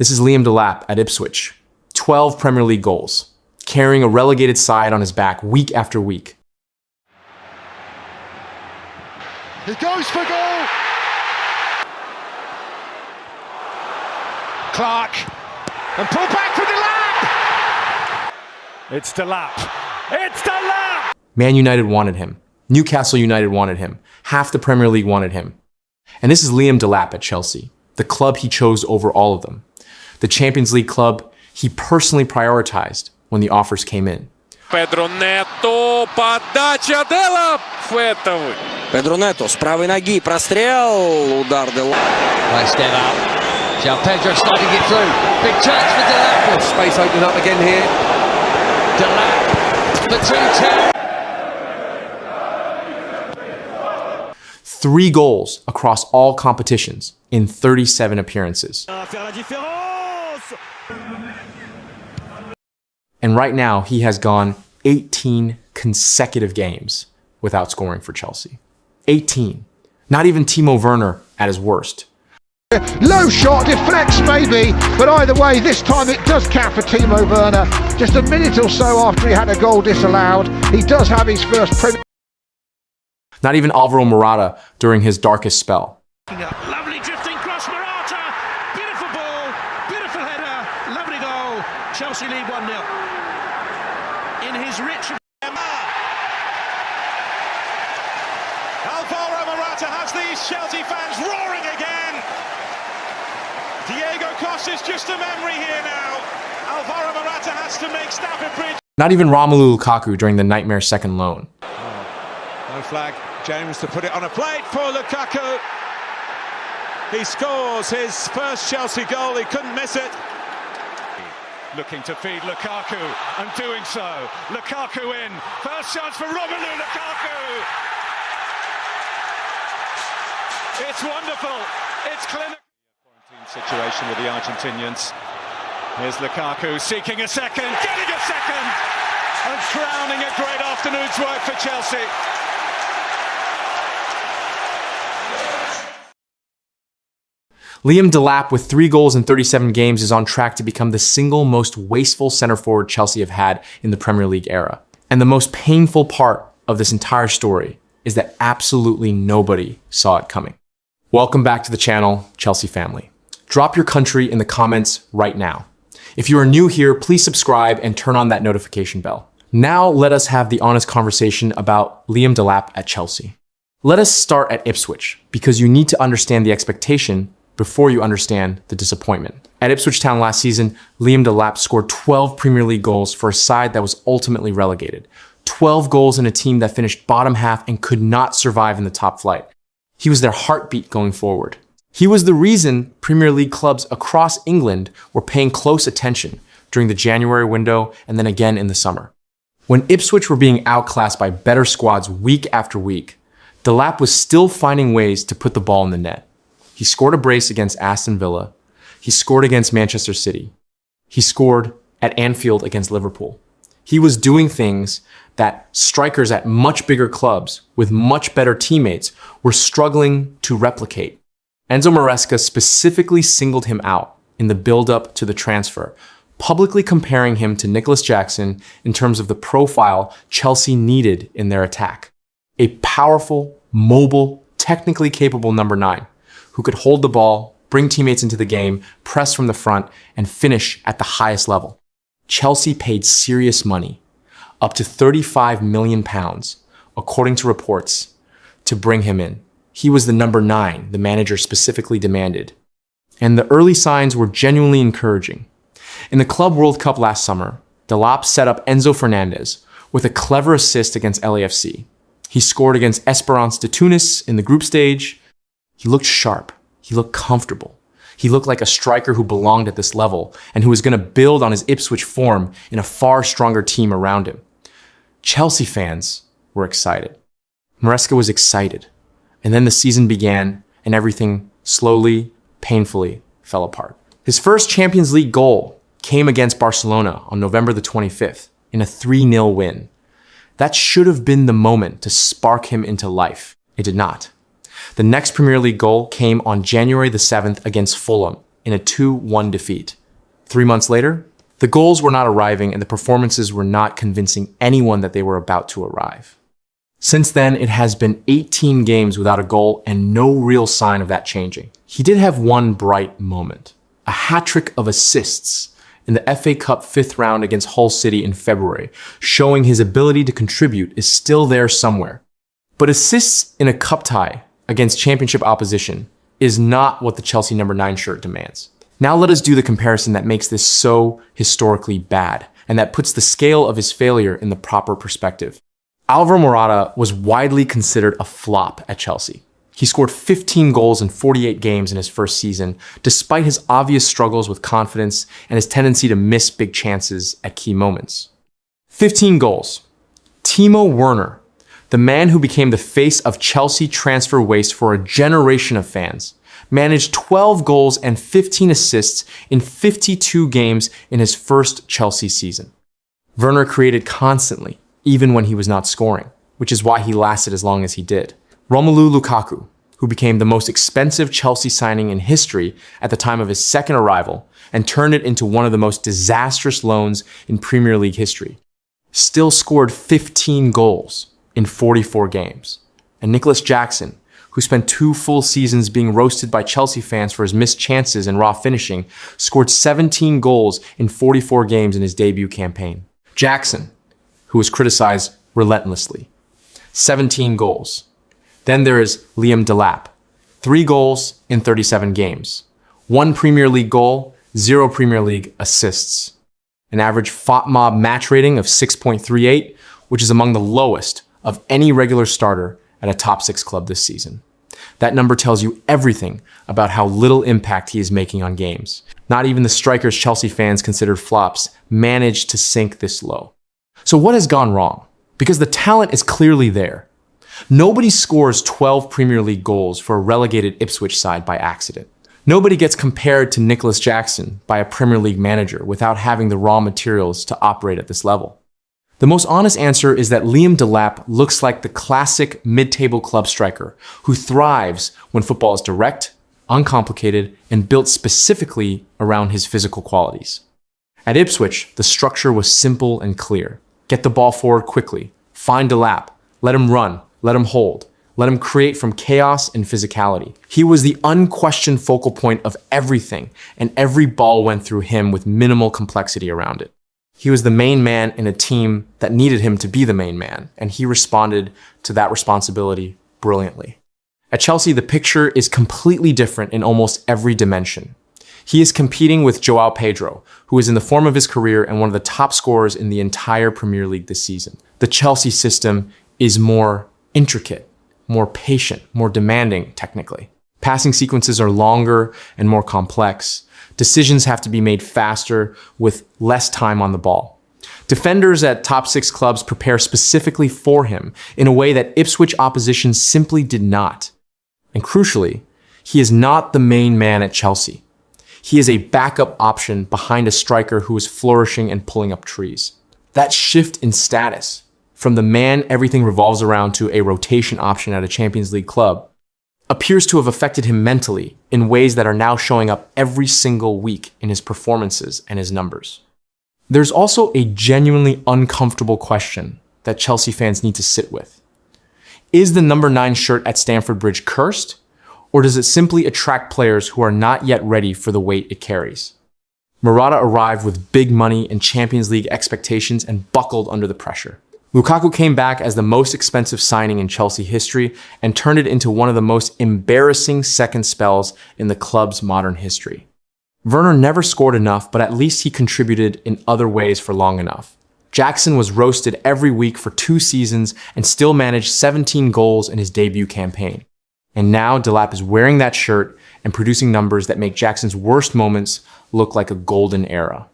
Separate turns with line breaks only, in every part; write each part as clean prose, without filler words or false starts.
This is Liam Delap at Ipswich. 12 Premier League goals, carrying a relegated side on his back week after week.
He goes for goal! Clark, and pull back for Delap! It's Delap! It's Delap!
Man United wanted him. Newcastle United wanted him. Half the Premier League wanted him. And this is Liam Delap at Chelsea, the club he chose over all of them. The Champions League club he personally prioritized when the offers came in.
Pedro Neto, подача Delap, фетовый.
Pedro Neto с правой ноги, прострел, удар Delap.
Nice Delap. João Pedro sliding it through. Big chance for Delap.
Space opening up again here.
Delap for 2-2.
3 goals across all competitions in 37 appearances. And right now, he has gone 18 consecutive games without scoring for Chelsea. 18. Not even Timo Werner at his worst.
Low shot, deflects maybe, but either way, this time it does count for Timo Werner. Just a minute or so after he had a goal disallowed, he does have his first Premier.
Not even Alvaro Morata during his darkest spell.
Lovely drifting cross, Morata. Beautiful ball, beautiful header, lovely goal. Chelsea lead 1-0. In his rich...
Alvaro Morata has these Chelsea fans roaring again. Diego Costa's just a memory here now. Alvaro Morata has to make Stamford Bridge.
Not even Romelu Lukaku during the nightmare second loan.
No flag. James to put it on a plate for Lukaku. He scores his first Chelsea goal. He couldn't miss it. Looking to feed Lukaku and doing so. Lukaku in. First chance for Romelu Lukaku. It's wonderful. It's clinical. Quarantine situation with the Argentinians. Here's Lukaku seeking a second, getting a second, and crowning a great afternoon's work for Chelsea.
Liam Delap, with 3 goals in 37 games, is on track to become the single most wasteful center forward Chelsea have had in the Premier League era. And the most painful part of this entire story is that absolutely nobody saw it coming. Welcome back to the channel, Chelsea family. Drop your country in the comments right now. If you are new here, please subscribe and turn on that notification bell. Now let us have the honest conversation about Liam Delap at Chelsea. Let us start at Ipswich, because you need to understand the expectation before you understand the disappointment. At Ipswich Town last season, Liam Delap scored 12 Premier League goals for a side that was ultimately relegated. 12 goals in a team that finished bottom half and could not survive in the top flight. He was their heartbeat going forward. He was the reason Premier League clubs across England were paying close attention during the January window and then again in the summer. When Ipswich were being outclassed by better squads week after week, Delap was still finding ways to put the ball in the net. He scored a brace against Aston Villa. He scored against Manchester City. He scored at Anfield against Liverpool. He was doing things that strikers at much bigger clubs with much better teammates were struggling to replicate. Enzo Maresca specifically singled him out in the build-up to the transfer, publicly comparing him to Nicholas Jackson in terms of the profile Chelsea needed in their attack. A powerful, mobile, technically capable number 9 who could hold the ball, bring teammates into the game, press from the front, and finish at the highest level. Chelsea paid serious money, up to £35 million, according to reports, to bring him in. He was the number 9 the manager specifically demanded. And the early signs were genuinely encouraging. In the Club World Cup last summer, Delap set up Enzo Fernandez with a clever assist against LAFC. He scored against Esperance de Tunis in the group stage. He looked sharp. He looked comfortable. He looked like a striker who belonged at this level and who was going to build on his Ipswich form in a far stronger team around him. Chelsea fans were excited. Maresca was excited. And then the season began and everything slowly, painfully fell apart. His first Champions League goal came against Barcelona on November the 25th in a 3-0 win. That should have been the moment to spark him into life. It did not. The next Premier League goal came on January the 7th against Fulham in a 2-1 defeat. 3 months later, the goals were not arriving and the performances were not convincing anyone that they were about to arrive. Since then, it has been 18 games without a goal and no real sign of that changing. He did have one bright moment, a hat-trick of assists in the FA Cup 5th round against Hull City in February, showing his ability to contribute is still there somewhere. But assists in a cup tie against championship opposition is not what the Chelsea number 9 shirt demands. Now let us do the comparison that makes this so historically bad and that puts the scale of his failure in the proper perspective. Alvaro Morata was widely considered a flop at Chelsea. He scored 15 goals in 48 games in his first season, despite his obvious struggles with confidence and his tendency to miss big chances at key moments. 15 goals. Timo Werner, the man who became the face of Chelsea transfer waste for a generation of fans, managed 12 goals and 15 assists in 52 games in his first Chelsea season. Werner created constantly, even when he was not scoring, which is why he lasted as long as he did. Romelu Lukaku, who became the most expensive Chelsea signing in history at the time of his second arrival and turned it into one of the most disastrous loans in Premier League history, still scored 15 goals in 44 games. And Nicholas Jackson, who spent 2 full seasons being roasted by Chelsea fans for his missed chances and raw finishing, scored 17 goals in 44 games in his debut campaign. Jackson, who was criticized relentlessly, 17 goals. Then there is Liam Delap, 3 goals in 37 games, 1 Premier League goal, 0 Premier League assists, an average FOTMOB match rating of 6.38, which is among the lowest of any regular starter at a top 6 club this season. That number tells you everything about how little impact he is making on games. Not even the strikers Chelsea fans considered flops managed to sink this low. So what has gone wrong? Because the talent is clearly there. Nobody scores 12 Premier League goals for a relegated Ipswich side by accident. Nobody gets compared to Nicholas Jackson by a Premier League manager without having the raw materials to operate at this level. The most honest answer is that Liam Delap looks like the classic mid-table club striker who thrives when football is direct, uncomplicated, and built specifically around his physical qualities. At Ipswich, the structure was simple and clear. Get the ball forward quickly, find Delap, let him run, let him hold, let him create from chaos and physicality. He was the unquestioned focal point of everything, and every ball went through him with minimal complexity around it. He was the main man in a team that needed him to be the main man, and he responded to that responsibility brilliantly. At Chelsea, the picture is completely different in almost every dimension. He is competing with João Pedro, who is in the form of his career and one of the top scorers in the entire Premier League this season. The Chelsea system is more intricate, more patient, more demanding technically. Passing sequences are longer and more complex. Decisions have to be made faster with less time on the ball. Defenders at top 6 clubs prepare specifically for him in a way that Ipswich opposition simply did not. And crucially, he is not the main man at Chelsea. He is a backup option behind a striker who is flourishing and pulling up trees. That shift in status, from the man everything revolves around to a rotation option at a Champions League club, appears to have affected him mentally in ways that are now showing up every single week in his performances and his numbers. There's also a genuinely uncomfortable question that Chelsea fans need to sit with. Is the number 9 shirt at Stamford Bridge cursed, or does it simply attract players who are not yet ready for the weight it carries? Morata arrived with big money and Champions League expectations and buckled under the pressure. Lukaku came back as the most expensive signing in Chelsea history and turned it into one of the most embarrassing second spells in the club's modern history. Werner never scored enough, but at least he contributed in other ways for long enough. Jackson was roasted every week for 2 seasons and still managed 17 goals in his debut campaign. And now Delap is wearing that shirt and producing numbers that make Jackson's worst moments look like a golden era.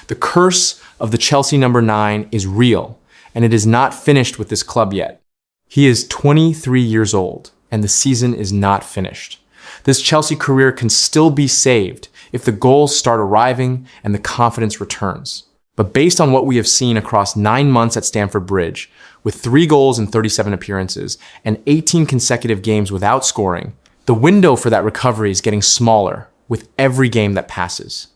The curse of the Chelsea number 9 is real, and it is not finished with this club yet. He is 23 years old, and the season is not finished. This Chelsea career can still be saved if the goals start arriving and the confidence returns. But based on what we have seen across 9 months at Stamford Bridge, with 3 goals in 37 appearances and 18 consecutive games without scoring, the window for that recovery is getting smaller with every game that passes.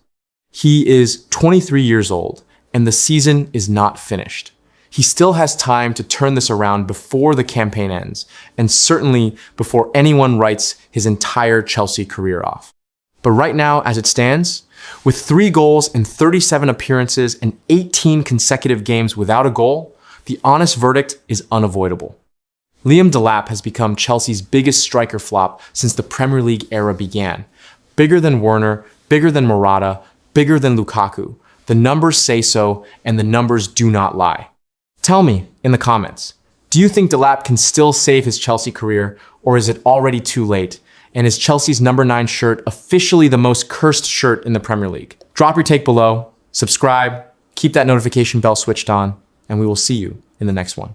He is 23 years old, and the season is not finished. He still has time to turn this around before the campaign ends, and certainly before anyone writes his entire Chelsea career off. But right now, as it stands, with 3 goals in 37 appearances and 18 consecutive games without a goal, the honest verdict is unavoidable. Liam Delap has become Chelsea's biggest striker flop since the Premier League era began. Bigger than Werner, bigger than Morata, bigger than Lukaku. The numbers say so, and the numbers do not lie. Tell me in the comments, do you think Delap can still save his Chelsea career, or is it already too late? And is Chelsea's number 9 shirt officially the most cursed shirt in the Premier League? Drop your take below, subscribe, keep that notification bell switched on, and we will see you in the next one.